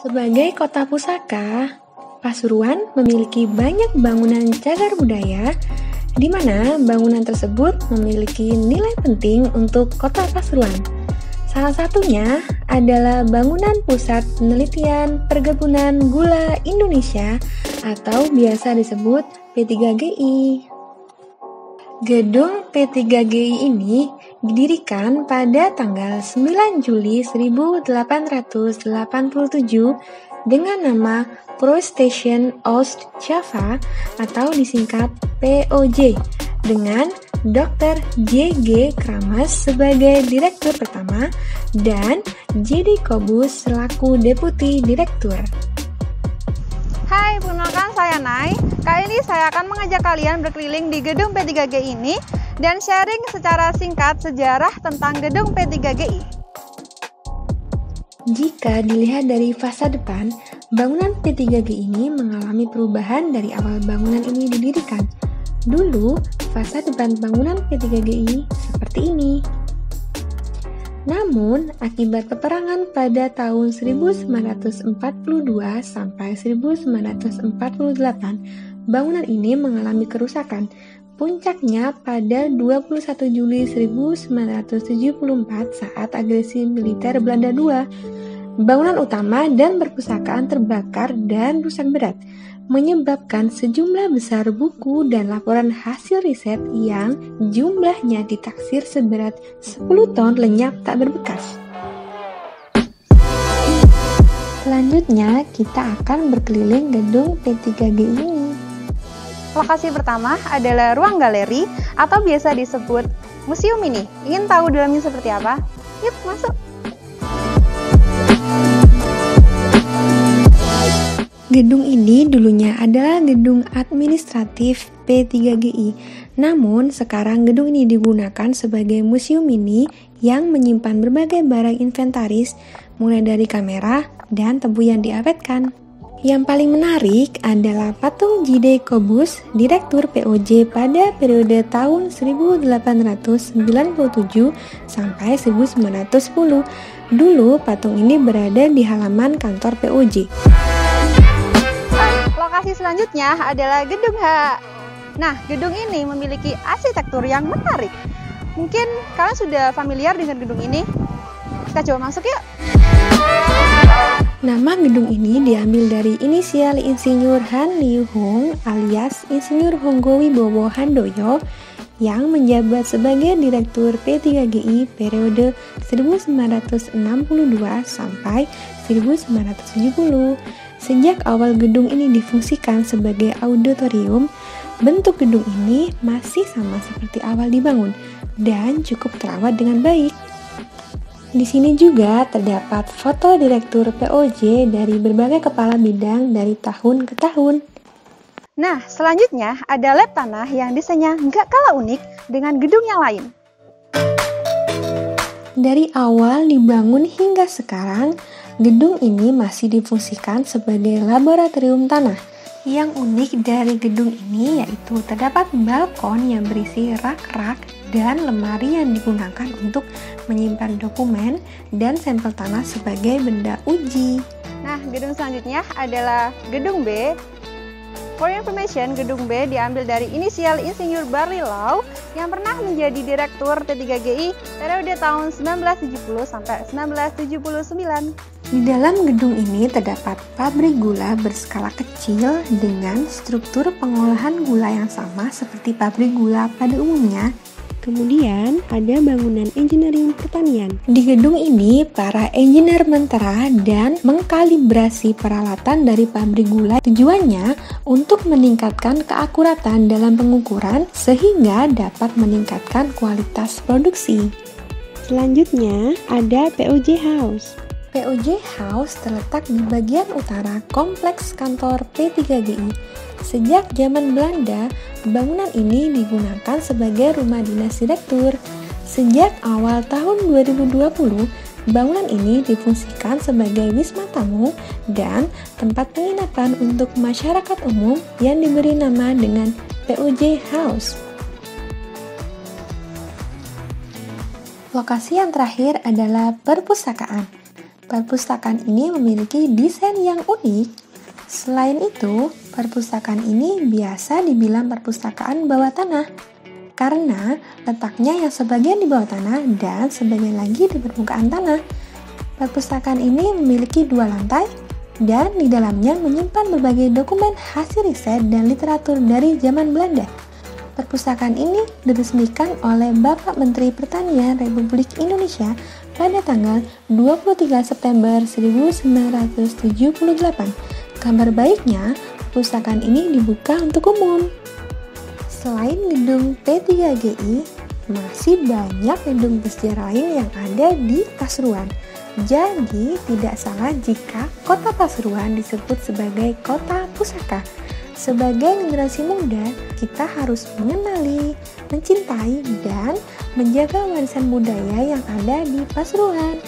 Sebagai kota pusaka, Pasuruan memiliki banyak bangunan cagar budaya, di mana bangunan tersebut memiliki nilai penting untuk kota Pasuruan. Salah satunya adalah bangunan Pusat Penelitian Perkebunan Gula Indonesia atau biasa disebut P3GI. Gedung P3GI ini didirikan pada tanggal 9 Juli 1887 dengan nama Pro Station Oost Java atau disingkat POJ dengan Dr. J.G. Kramas sebagai direktur pertama dan J.D. Kobus selaku deputi direktur. Hai, perkenalkan saya Nay. Kali ini saya akan mengajak kalian berkeliling di gedung P3GI ini dan sharing secara singkat sejarah tentang gedung P3GI. Jika dilihat dari fasad depan, bangunan P3GI ini mengalami perubahan dari awal bangunan ini didirikan. Dulu, fasad depan bangunan P3GI seperti ini. Namun, akibat peperangan pada tahun 1942 sampai 1948, bangunan ini mengalami kerusakan. Puncaknya pada 21 Juli 1974 saat agresi militer Belanda II. Bangunan utama dan perpustakaan terbakar dan rusak berat, menyebabkan sejumlah besar buku dan laporan hasil riset yang jumlahnya ditaksir seberat 10 ton lenyap tak berbekas. Selanjutnya, kita akan berkeliling gedung P3GI ini. Lokasi pertama adalah ruang galeri atau biasa disebut museum ini. Ingin tahu dalamnya seperti apa? Yuk, masuk! Gedung ini dulunya adalah gedung administratif P3GI. Namun, sekarang gedung ini digunakan sebagai museum mini yang menyimpan berbagai barang inventaris, mulai dari kamera dan tebu yang diawetkan. Yang paling menarik adalah patung J.D. Kobus, Direktur POJ pada periode tahun 1897 sampai 1910. Dulu, patung ini berada di halaman kantor POJ. Lokasi selanjutnya adalah Gedung H. Nah, gedung ini memiliki arsitektur yang menarik. Mungkin kalian sudah familiar dengan gedung ini? Kita coba masuk yuk! Nama gedung ini diambil dari inisial Insinyur Han Liu Hung alias Insinyur Honggo Wibowo Handoyo yang menjabat sebagai Direktur P3GI periode 1962 sampai 1970. Sejak awal gedung ini difungsikan sebagai auditorium, bentuk gedung ini masih sama seperti awal dibangun dan cukup terawat dengan baik. Di sini juga terdapat foto Direktur POJ dari berbagai kepala bidang dari tahun ke tahun. Nah, selanjutnya ada lab tanah yang desainnya nggak kalah unik dengan gedung yang lain. Dari awal dibangun hingga sekarang, gedung ini masih difungsikan sebagai laboratorium tanah. Yang unik dari gedung ini yaitu terdapat balkon yang berisi rak-rak dan lemari yang digunakan untuk menyimpan dokumen dan sampel tanah sebagai benda uji. Nah, gedung selanjutnya adalah Gedung B. For information, Gedung B diambil dari inisial Insinyur Barry Lau yang pernah menjadi Direktur P3GI periode tahun 1970 sampai 1979. Di dalam gedung ini terdapat pabrik gula berskala kecil dengan struktur pengolahan gula yang sama seperti pabrik gula pada umumnya. Kemudian ada bangunan engineering pertanian. Di gedung ini, para engineer mentera dan mengkalibrasi peralatan dari pabrik gula. Tujuannya untuk meningkatkan keakuratan dalam pengukuran sehingga dapat meningkatkan kualitas produksi. Selanjutnya ada POJ House. POJ House terletak di bagian utara kompleks kantor P3GI. Sejak zaman Belanda, bangunan ini digunakan sebagai rumah dinas direktur. Sejak awal tahun 2020, bangunan ini difungsikan sebagai wisma tamu dan tempat penginapan untuk masyarakat umum yang diberi nama dengan POJ House. Lokasi yang terakhir adalah perpustakaan. perpustakaan ini memiliki desain yang unik. Selain itu, perpustakaan ini biasa dibilang perpustakaan bawah tanah karena letaknya yang sebagian di bawah tanah dan sebagian lagi di permukaan tanah. Perpustakaan ini memiliki 2 lantai dan di dalamnya menyimpan berbagai dokumen hasil riset dan literatur dari zaman Belanda. Perpustakaan ini diresmikan oleh Bapak Menteri Pertanian Republik Indonesia pada tanggal 23 September 1978. Kabar baiknya, perpustakaan ini dibuka untuk umum. Selain gedung P3GI, masih banyak gedung bersejarah lain yang ada di Pasuruan. Jadi, tidak salah jika kota Pasuruan disebut sebagai kota pusaka. Sebagai generasi muda, kita harus mengenali, mencintai, dan menjaga warisan budaya yang ada di Pasuruan.